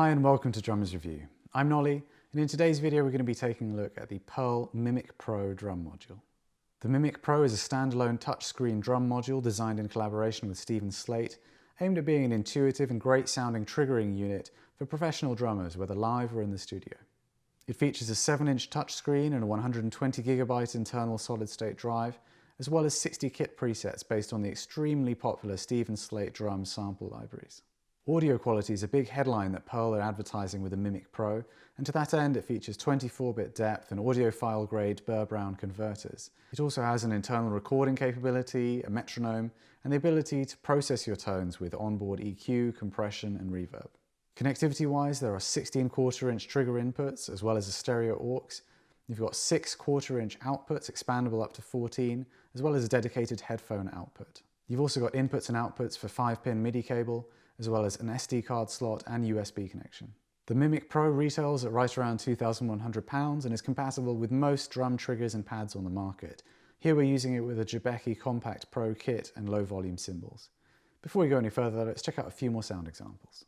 Hi and welcome to Drummers Review. I'm Nolly, and in today's video we're going to be taking a look at the Pearl Mimic Pro drum module. The Mimic Pro is a standalone touchscreen drum module designed in collaboration with Steven Slate, aimed at being an intuitive and great sounding triggering unit for professional drummers, whether live or in the studio. It features a 7-inch touchscreen and a 120GB internal solid-state drive, as well as 60 kit presets based on the extremely popular Steven Slate drum sample libraries. Audio quality is a big headline that Pearl are advertising with the Mimic Pro, and to that end it features 24-bit depth and audiophile grade Burr-Brown converters. It also has an internal recording capability, a metronome, and the ability to process your tones with onboard EQ, compression and reverb. Connectivity-wise, there are 16 1/4-inch trigger inputs as well as a stereo aux. You've got 6 1/4-inch outputs, expandable up to 14, as well as a dedicated headphone output. You've also got inputs and outputs for 5-pin MIDI cable, as well as an SD card slot and USB connection. The Mimic Pro retails at right around £2,100 and is compatible with most drum triggers and pads on the market. Here we're using it with a Jabeki Compact Pro kit and low volume cymbals. Before we go any further, let's check out a few more sound examples.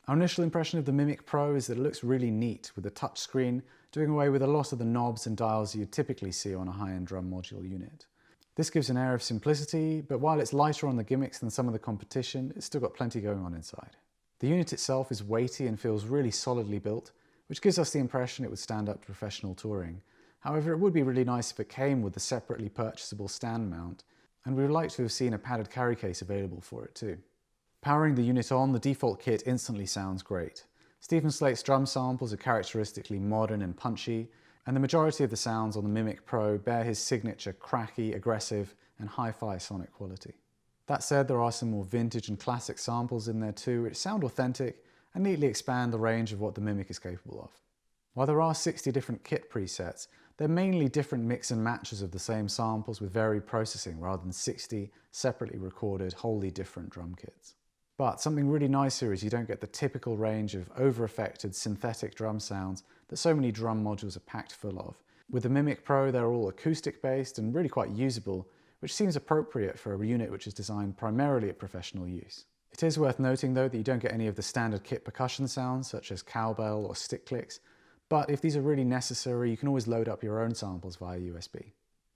Our initial impression of the Mimic Pro is that it looks really neat with the touchscreen doing away with a lot of the knobs and dials you'd typically see on a high-end drum module unit. This gives an air of simplicity, but while it's lighter on the gimmicks than some of the competition, it's still got plenty going on inside. The unit itself is weighty and feels really solidly built, which gives us the impression it would stand up to professional touring. However, it would be really nice if it came with the separately purchasable stand mount, and we would like to have seen a padded carry case available for it too. Powering the unit on, the default kit instantly sounds great. Steven Slate's drum samples are characteristically modern and punchy, and the majority of the sounds on the Mimic Pro bear his signature cracky, aggressive, and hi-fi sonic quality. That said, there are some more vintage and classic samples in there too, which sound authentic and neatly expand the range of what the Mimic is capable of. While there are 60 different kit presets, they're mainly different mix and matches of the same samples with varied processing rather than 60 separately recorded, wholly different drum kits. But something really nice here is you don't get the typical range of over-affected synthetic drum sounds that so many drum modules are packed full of. With the Mimic Pro, they're all acoustic based and really quite usable, which seems appropriate for a unit which is designed primarily at professional use. It is worth noting though that you don't get any of the standard kit percussion sounds such as cowbell or stick clicks, but if these are really necessary, you can always load up your own samples via USB.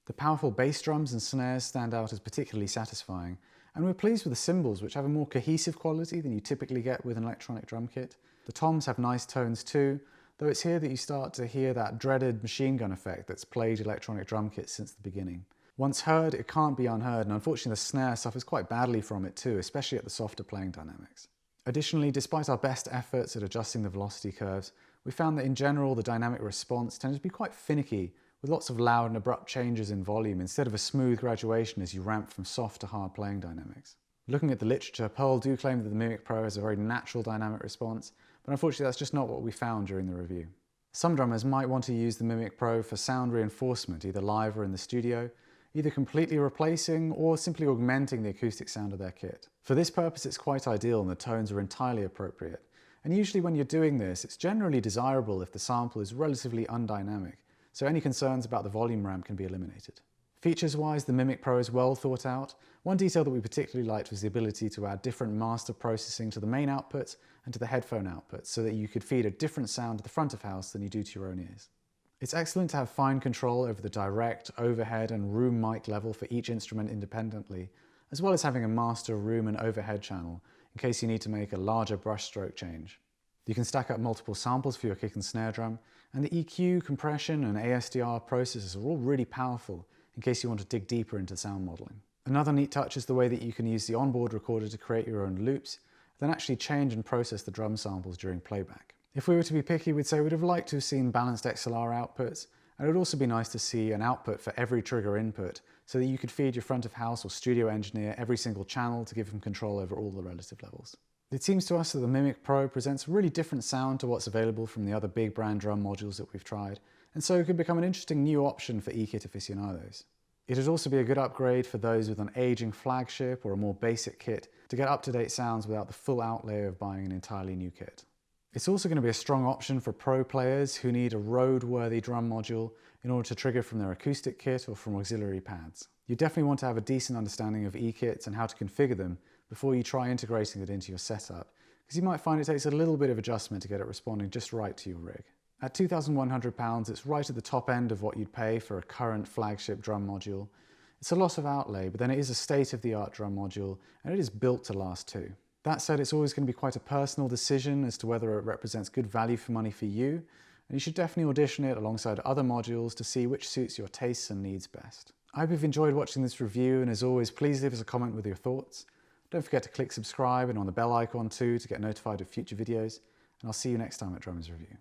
The powerful bass drums and snares stand out as particularly satisfying, and we're pleased with the cymbals, which have a more cohesive quality than you typically get with an electronic drum kit. The toms have nice tones too, though it's here that you start to hear that dreaded machine gun effect that's plagued electronic drum kits since the beginning. Once heard, it can't be unheard, and unfortunately the snare suffers quite badly from it too, especially at the softer playing dynamics. Additionally, despite our best efforts at adjusting the velocity curves, we found that in general the dynamic response tends to be quite finicky, with lots of loud and abrupt changes in volume instead of a smooth graduation as you ramp from soft to hard playing dynamics. Looking at the literature, Pearl do claim that the Mimic Pro has a very natural dynamic response, but unfortunately that's just not what we found during the review. Some drummers might want to use the Mimic Pro for sound reinforcement, either live or in the studio, either completely replacing or simply augmenting the acoustic sound of their kit. For this purpose it's quite ideal and the tones are entirely appropriate. And usually when you're doing this, it's generally desirable if the sample is relatively undynamic, so any concerns about the volume ramp can be eliminated. Features-wise, the Mimic Pro is well thought out. One detail that we particularly liked was the ability to add different master processing to the main outputs and to the headphone outputs so that you could feed a different sound to the front of house than you do to your own ears. It's excellent to have fine control over the direct, overhead and room mic level for each instrument independently, as well as having a master room and overhead channel in case you need to make a larger brushstroke change. You can stack up multiple samples for your kick and snare drum, and the EQ, compression and ASDR processors are all really powerful in case you want to dig deeper into sound modeling. Another neat touch is the way that you can use the onboard recorder to create your own loops, then actually change and process the drum samples during playback. If we were to be picky, we'd say we'd have liked to have seen balanced XLR outputs, and it would also be nice to see an output for every trigger input so that you could feed your front of house or studio engineer every single channel to give him control over all the relative levels. It seems to us that the Mimic Pro presents a really different sound to what's available from the other big brand drum modules that we've tried, and so it could become an interesting new option for e-kit aficionados. It'd also be a good upgrade for those with an aging flagship or a more basic kit to get up-to-date sounds without the full outlay of buying an entirely new kit. It's also going to be a strong option for pro players who need a road-worthy drum module in order to trigger from their acoustic kit or from auxiliary pads. You definitely want to have a decent understanding of e-kits and how to configure them before you try integrating it into your setup, because you might find it takes a little bit of adjustment to get it responding just right to your rig. At £2,100, it's right at the top end of what you'd pay for a current flagship drum module. It's a lot of outlay, but then it is a state-of-the-art drum module, and it is built to last too. That said, it's always going to be quite a personal decision as to whether it represents good value for money for you, and you should definitely audition it alongside other modules to see which suits your tastes and needs best. I hope you've enjoyed watching this review, and as always, please leave us a comment with your thoughts. Don't forget to click subscribe and on the bell icon too to get notified of future videos, and I'll see you next time at Drummers Review.